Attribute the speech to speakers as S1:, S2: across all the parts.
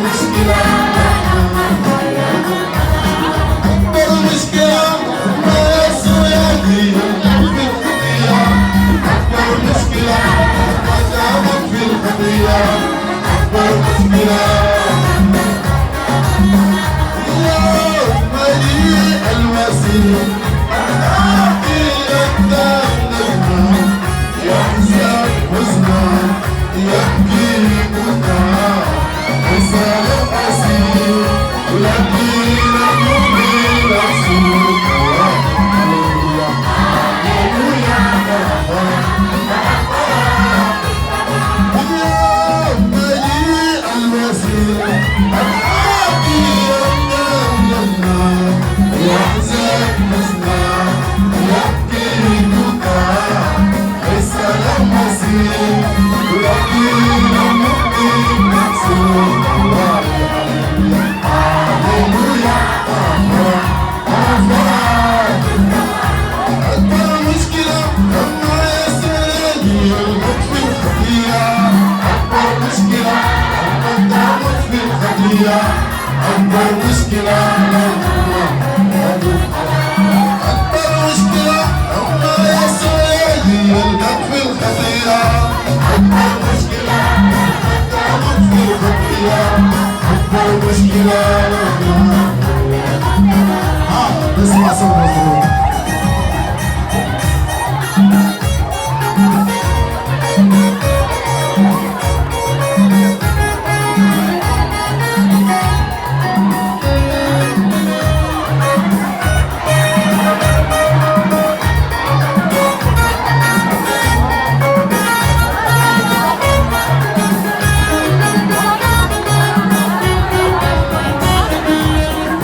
S1: مشكلة أكبر مشكلة ما يسوى يدي في الخطية أكبر مشكلة ما دامت في الخطية أكبر مشكلة اليوم مليء المسيح أخلاقي قدام نجمة يحزن حزنا يبكي بكاء حزن أسير ولكن المؤمن مبسوط هللويا هللويا اليوم مليء المسيح أخلاقي قدام نجمة يحزن حزنا يبكي بكاء حزن أسير ولكن المؤمن مبسوط هللويا أكبر مشكلة لما يسألني الموت في الخطية أكبر مشكلة لما تعمت في الخطية أكبر مشكلة أكبر مشكلة لما يسألني الموت في الخطية أكبر مشكلة لما تعمت في الخطية أكبر مشكلة نسمع صوت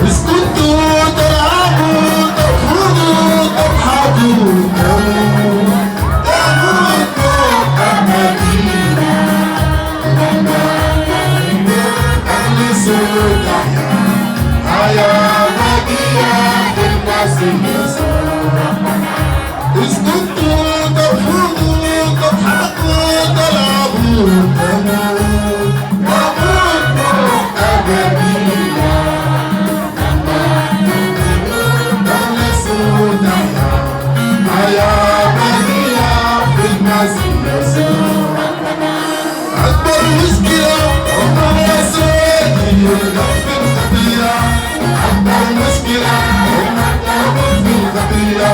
S1: اسكتوا تلعبوا تفرضوا تضحكوا تموتوا أمانينا أخلصوا تحيا حياة باقية في المسيح يسوع اسكتوا تفرضوا تضحكوا تلعبوا تموتوا أمانينا حياة باقية في المسيح يسوع أكبر مشكلة وما يسوي يلقى في الخطية أكبر مشكلة وما تعمل في الخطية